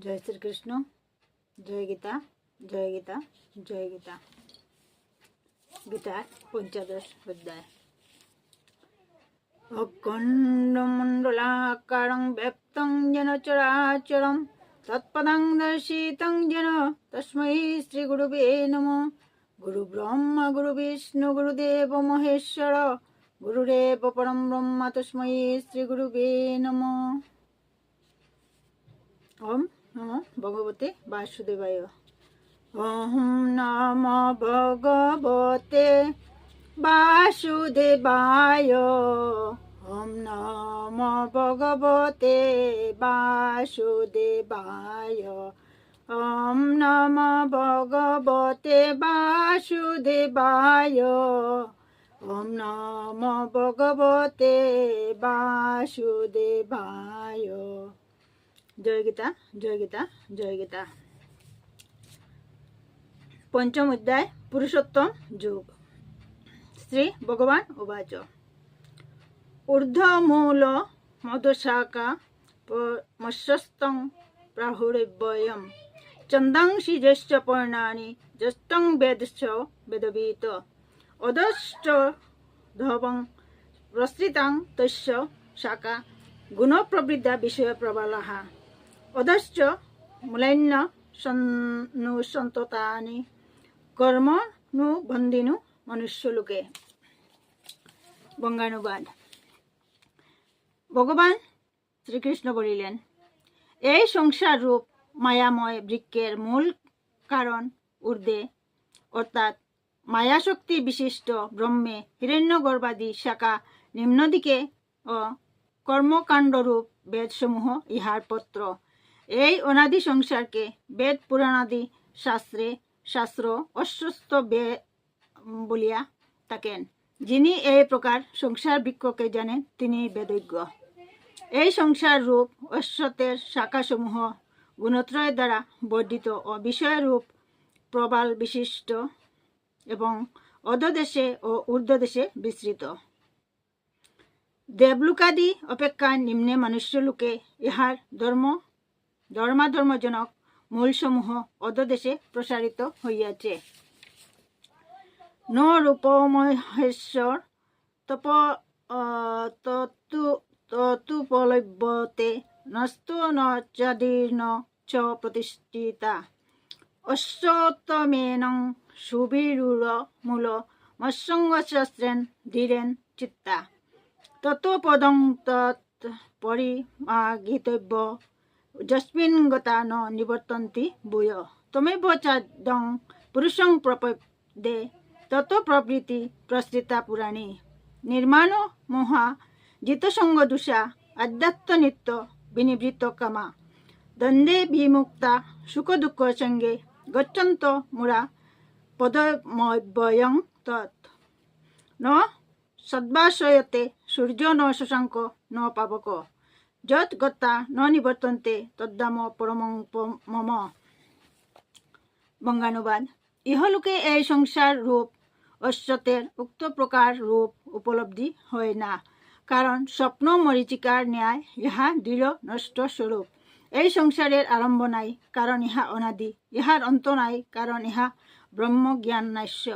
জয় শ্রীকৃষ্ণ, জয় গীতা, জয় গীতা, জয় গীতা। গীতার ৫৫ অধ্যায়। অখণ্ডমণ্ডলাকারং ব্যক্তং যেন চরাচরম তৎপদং দর্শিতং যেন তস্मै শ্রী গুরুবে নমঃ। গুরু ব্রহ্মা গুরু বিষ্ণু গুরুদেব মহেশ্বর গুরুরেব পরম ব্রহ্ম তস্मै শ্রী গুরুবে নমঃ। ওম নমো ভগবতে বাসুদেবায়। ওম নমো ভগবতে বাসুদেবায়। ওম নমো ভগবতে বাসুদেবায়। ওম নমো ভগবতে বাসুদেবায়। ওম নমো ভগবতে বাসুদেবায়। জয় গীতা, জয় গীতা, জয় গীতা। পঞ্চম অধ্যায়, পুরুষোত্তম যুগ। শ্রী ভগবান উবাচ ঊর্ধ্বমূল মধুশাখা মৎস্যস্থং প্রাহুরব্যয়ম চন্দাংসি জ্যেষ্ঠ পর্ণানি জ্যেষ্ঠং বেদশ্চ বেদবিত অধশ্চ ধবং প্রসৃতাং তস্য শাখা গুণপ্রবৃদ্ধা বিষয় প্রবলাহ অধশ্চ মূলান্য সন্ততানি কর্মনুবন্ধিনু মনুষ্যলোকে। বঙ্গানুবাদ। ভগবান শ্রীকৃষ্ণ বলিলেন, এই সংসার রূপ মায়াময় বৃক্ষের মূল কারণ ঊর্ধ্বে অর্থাৎ মায়াশক্তি বিশিষ্ট ব্রহ্মে হিরণ্যগর্ভাদি শাখা নিম্নদিকে ও কর্মকাণ্ডরূপ বেদসমূহ ইহার পত্র। এই অনাদি সংসারকে বেদ পুরাণাদি শাস্ত্র অশ্বস্ত বলিয়া থাকেন। যিনি এই প্রকার সংসার বৃক্ষকে জানেন তিনি বেদজ্ঞ। এই সংসার রূপ অশ্বতের শাখাসমূহ গুণত্রয় দ্বারা বর্ধিত ও বিষয়রূপ প্রবাল বিশিষ্ট এবং অধদেশে ও ঊর্ধ্বদেশে বিস্তৃত। দেবলোকাদি অপেক্ষা নিম্নে মনুষ্যলোকে ইহার ধর্মাধর্মজনক মূলসমূহ অধদেশে প্রসারিত হইয়াছে। ন রূপমহেশ্বর ততুপলভ্যতে নস্তু ন চাদীর্ণ চ প্রতিষ্ঠিতা অশ্বত্থমেনং সুবিরূঢ় মূল মৎসঙ্গশস্ত্রেণ ধীরেণ চিত্তা ততপদং তৎ পরিমাগিতব্য যস্মিন গতা ন নিবর্তন্তি ভূয় তমেব চাদং পুরুষং প্রপদে তত প্রবৃতি প্রসৃতা পুরাণী নির্মাণ মোহা জিতসঙ্গ দোষা আধ্যাত্ম নিত্য বিনিবৃত্ত কামা দ্বন্দ্বে বিমুক্তা সুখ দুঃখ সঙ্গে গচ্ছন্ত মুরা পদমব্যয়ং তৎ ন সদ্ভাসয়তে সূর্য ন শশাঙ্ক ন পাবক যৎ গতা ন নিবর্তন্তে তদ্ধাম পরমং মম। বঙ্গানুবাদ। ইহলোকে এই সংসার রূপ অশ্বতের উক্ত প্রকার রূপ উপলব্ধি হয় না, কারণ স্বপ্ন মরীচিকার ন্যায় ইহা দৃঢ় নষ্ট স্বরূপ। এই সংসারের আরম্ভ নাই, কারণ ইহা অনাদি। ইহার অন্ত নাই, কারণ ইহা ব্রহ্মজ্ঞান নাশ্য,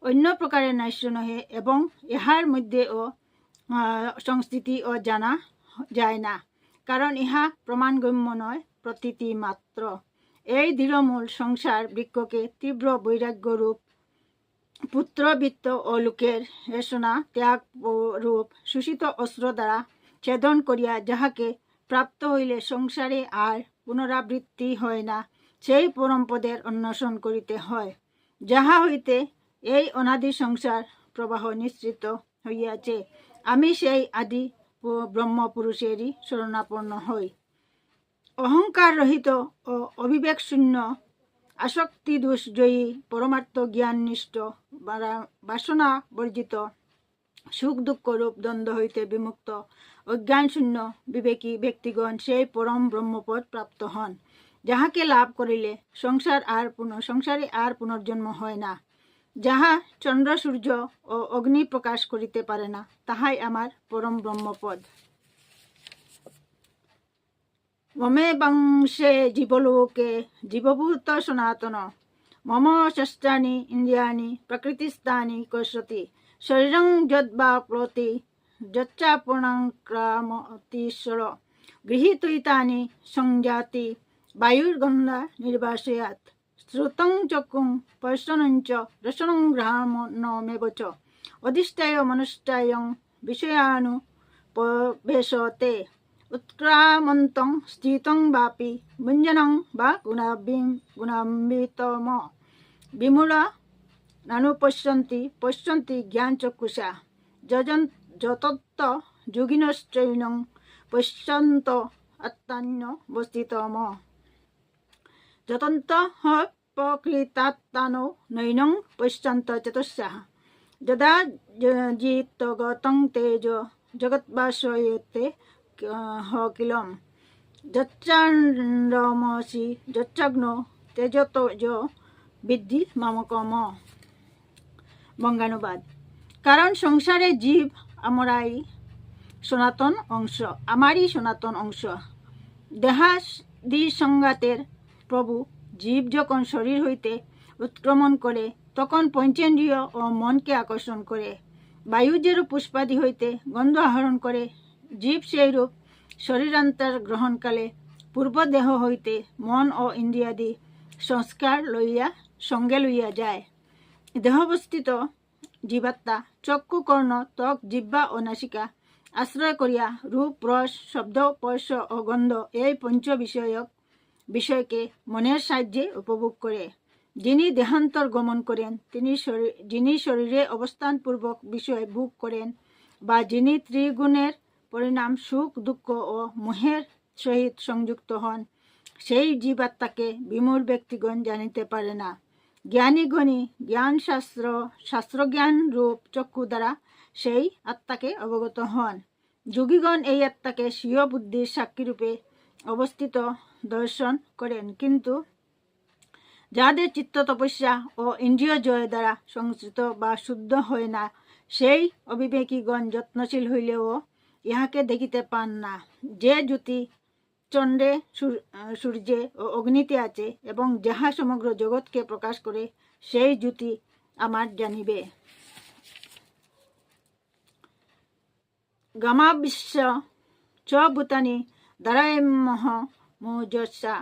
অন্য প্রকারের নাশ্য নহে, এবং ইহার মধ্যেও সংস্থিতি ও জানা যায় না, কারণ ইহা প্রমাণগম্য নয়, প্রতীতি মাত্র। এই দৃঢ়মূল সংসার বৃক্ষকে তীব্র বৈরাগ্যরূপ পুত্রবৃত্ত ও লোকের হেসনা ত্যাগ রূপ শোষিত অস্ত্র দ্বারা ছেদন করিয়া যাহাকে প্রাপ্ত হইলে সংসারে আর পুনরাবৃত্তি হয় না, সেই পরমপদের অন্বেষণ করিতে হয়, যাহা হইতে এই অনাদি সংসার প্রবাহ নিঃসৃত হইয়াছে। আমি সেই আদি ব্রহ্মপুরুষেরই শরণাপন্ন হই। অহংকার রহিত ও অবিবেক শূন্য আসক্তি দোষজয়ী পরমার্থ জ্ঞাননিষ্ঠ বাসনা বর্জিত সুখ দুঃখ রূপ দ্বন্দ্ব হইতে বিমুক্ত অজ্ঞান শূন্য বিবেকী ব্যক্তিগণ সেই পরম ব্রহ্মপদ প্রাপ্ত হন, যাহাকে লাভ করিলে সংসারে আর পুনর্জন্ম হয় না। যাহা চন্দ্র সূর্য ও অগ্নি প্রকাশ করিতে পারে না, তাহাই আমার পরম ব্রহ্মপদ। মমে বংশে জীবলোকে জীবভূত সনাতন মম ষষ্ঠানি ইন্দ্রিয়াণি প্রকৃতিস্থানি কৌশতি শরীরং যদ্বা প্লতি যচ্চাপূর্ণং ক্রামতীশ্বর গৃহীতৈতানি সংজাতি বায়ুর্গন্ধা নির্বাসয়াৎ শ্রুতং চক্ষুং পর্শনং চ রসনং ঘ্রাণমেব চ অধিষ্ঠায় মনুষ্ঠায়ং বিষয়ানুপবেশতে উৎক্রামন্তং স্থিতং বাপি ভুঞ্জনং বা গুণান্বিতম বিমূঢ়া নানুপশ্যন্তি পশ্যন্তি জ্ঞানচক্ষুষা যতত্ত যোগিনশ্চৈনং পশ্যন্ত আত্মান্যবস্থিতম যতন্তঃ প্রকৃতাত্মানো নৈনং পশ্যন্ত চতুষ্যাঃ যদা জিতগতং তেজ জগৎবাসয়তে কিলম যচ্চান্ডমসি যচ্চাগ্নো তেজতজ বিদ্ধি মামকম। বঙ্গানুবাদ। কারণ সংসারে জীব আমারই সনাতন অংশ। দেহাদি সংঘাতের প্রভু জীব যখন শরীর হইতে উৎক্রমণ করে তখন পঞ্চেন্দ্রিয় ও মনকে আকর্ষণ করে। বায়ু যেরূপ পুষ্পাদি হইতে গন্ধ আহরণ করে, জীব সেইরূপ শরীরান্তর গ্রহণকালে পূর্বদেহ হইতে মন ও ইন্দ্রিয়াদি সংস্কার সঙ্গে লইয়া যায়। দেহাবস্থিত জীবাত্মা চক্ষু, কর্ণ, ত্বক, জিহ্বা ও নাসিকা আশ্রয় করিয়া রূপ, রস, শব্দ, স্পর্শ ও গন্ধ এই পঞ্চ বিষয়কে মনের সাহায্যে উপভোগ করে। যিনি দেহান্তর গমন করেন, যিনি শরীরে অবস্থানপূর্বক বিষয় ভোগ করেন, বা যিনি ত্রিগুণের পরিণাম সুখ, দুঃখ ও মোহের সহিত সংযুক্ত হন, সেই জীবাত্মাকে বিমূঢ় ব্যক্তিগণ জানিতে পারে না। জ্ঞানীগণই শাস্ত্রজ্ঞান রূপ চক্ষু দ্বারা সেই আত্মাকে অবগত হন। যোগীগণ এই আত্মাকে স্বীয় বুদ্ধির সাক্ষীরূপে অবস্থিত দর্শন করেন, কিন্তু যাদের চিত্ত তপস্যা ও ইন্দ্রিয় জয় দ্বারা সংস্কৃত বা শুদ্ধ হয় না, সেই অবিবেকীগণ যত্নশীল হইলেও ইহাকে দেখিতে পান না। যে জ্যোতি চন্দ্রে, সূর্যে ও অগ্নিতে আছে এবং যাহা সমগ্র জগৎকে প্রকাশ করে, সেই জ্যোতি আমার জানিবে। গামাবিশ্ব চ ভূতানি ধারায়মহ মুজসা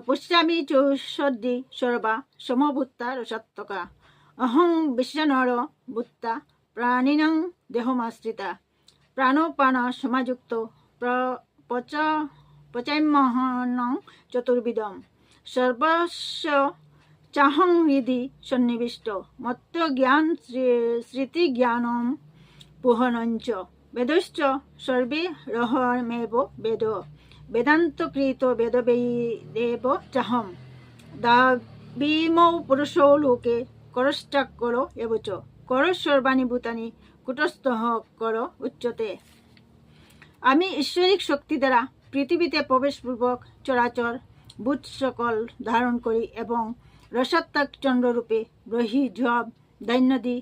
পশ্যামি চৌষদ্ধি সর্বা সমভূতা রসাত্মকা অহং বিশ্বনর ভূতা প্রাণিনং দেহমাশ্রিতা প্রাণোপান সমাযুক্ত পচাম্যহনং চতুর্বিধম সর্বস্ব চাহং হৃদি সন্নিবিষ্ট মত্ত জ্ঞান স্মৃতি জ্ঞানম পুহনঞ্চ বেদশ্চ সর্বে রহমেব বেদ বেদান্তকৃত বেদবেদেব চাহম দাবিমৌ পুরুষো লোকে করশ্চাকর এবচ করসর্বাণী ভূতানি কুটস্থঃ কর উচ্যতে। আমি ঈশ্বরিক শক্তি দ্বারা পৃথিবীতে প্রবেশপূর্বক চরাচর ভূত সকল ধারণ করি এবং রসাত্মক চন্দ্ররূপে ব্রহ্মী, জব, দৈন্যদি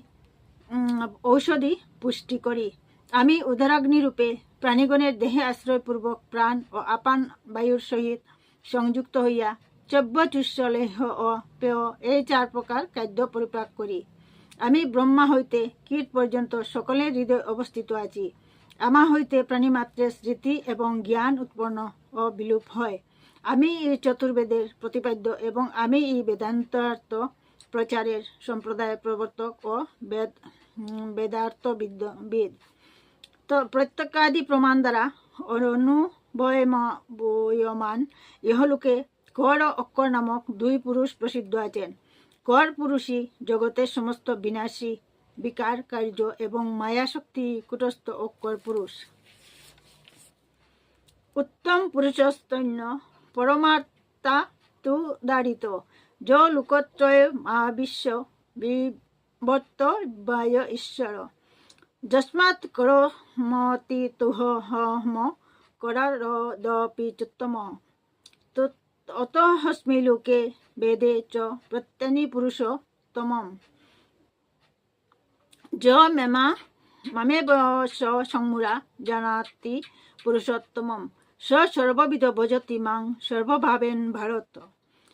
ঔষধি পুষ্টি করি। আমি উদরাগ্নিরূপে প্রাণীগণের দেহে আশ্রয়পূর্বক প্রাণ ও আপান বায়ুর সহিত সংযুক্ত হইয়া চব্যচুষ্য লেহ ও পেয় এই 4 প্রকার খাদ্য পরিপাক করি। আমি ব্রহ্মা হইতে কীট পর্যন্ত সকলের হৃদয় অবস্থিত আছি। আমা হইতে প্রাণীমাত্রের স্মৃতি এবং জ্ঞান উৎপন্ন ও বিলুপ হয়। আমি এই চতুর্বেদের প্রতিপাদ্য এবং আমি এই বেদান্তার্থ প্রচারের সম্প্রদায় প্রবর্তক ও বেদার্থবিদ। তো প্রত্যক্ষাদি প্রমাণ দ্বারা অনুবয়মান ইহলোকে কর ও অক্ষর নামক 2 পুরুষ প্রসিদ্ধ আছেন। কর পুরুষই জগতের সমস্ত বিনাশী বিকার কার্য এবং মায়াশক্তি কুটস্থ অক্ষর পুরুষ। উত্তম পুরুষস্তন্য পরমাত্মা তু দারিত য লোকত্রয় মহাবিশ্ব বিবর্ত বায় ঈশ্বর যস্মাৎ করমতি তুহ হম করারদপি চুত্তম অতঃস্মি লোকে বেদে চ প্রত্যনি পুরুষোত্তমম য মামেব স সংমূঢ়া জানাতি পুরুষোত্তমম স সর্ববিধ ভজতি মাং সর্বভাবেন ভারত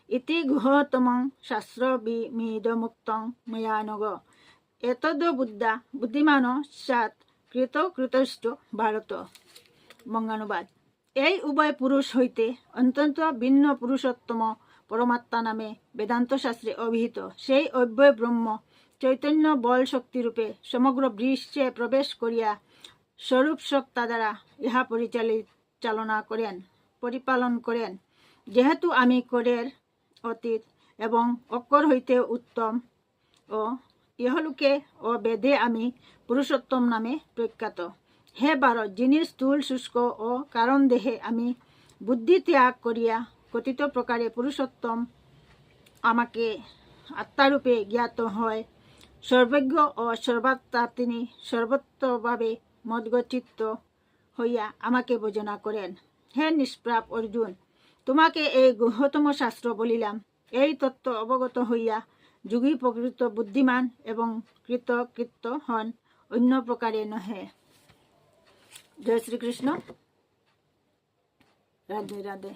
ইতি গুহতমং শাস্ত্রবিমিদমুক্তং ময়া নগ এতদ বুদ্ধা বুদ্ধিমান সাত কৃতষ্ট ভারত। বঙ্গানুবাদ। এই উভয় পুরুষ হইতে অত্যন্ত ভিন্ন পুরুষোত্তম পরমাত্মা নামে বেদান্ত শাস্ত্রে অভিহিত সেই অব্যয় ব্রহ্ম চৈতন্য বল শক্তিরূপে সমগ্র বিশ্বে প্রবেশ করিয়া স্বরূপ সত্তা দ্বারা ইহা পরিচালনা করেন, পরিপালন করেন। যেহেতু আমি করের অতীত এবং অক্ষর হইতে উত্তম ও ইহলোকে ও বেদে আমি পুরুষোত্তম নামে প্রখ্যাত। হে ভারত, যিনি স্থূল শুষ্ক ও কারণ দেহে আমি বুদ্ধি ত্যাগ করিয়া কথিত প্রকারে পুরুষোত্তম আমাকে আত্মারূপে জ্ঞাত হয়, সর্বজ্ঞ ও সর্বাত্মা তিনি সর্বত্রভাবে মদগচিত্ত হইয়া আমাকে ভোজনা করেন। হে নিষ্প্রাপ অর্জুন, তোমাকে এই গুহ্যতম শাস্ত্র বলিলাম। এই তত্ত্ব অবগত হইয়া যোগী প্রকৃত বুদ্ধিমান এবং কৃতকৃত্য হন, অন্য প্রকারে নহে। জয় শ্রীকৃষ্ণ। রাধে রাধে।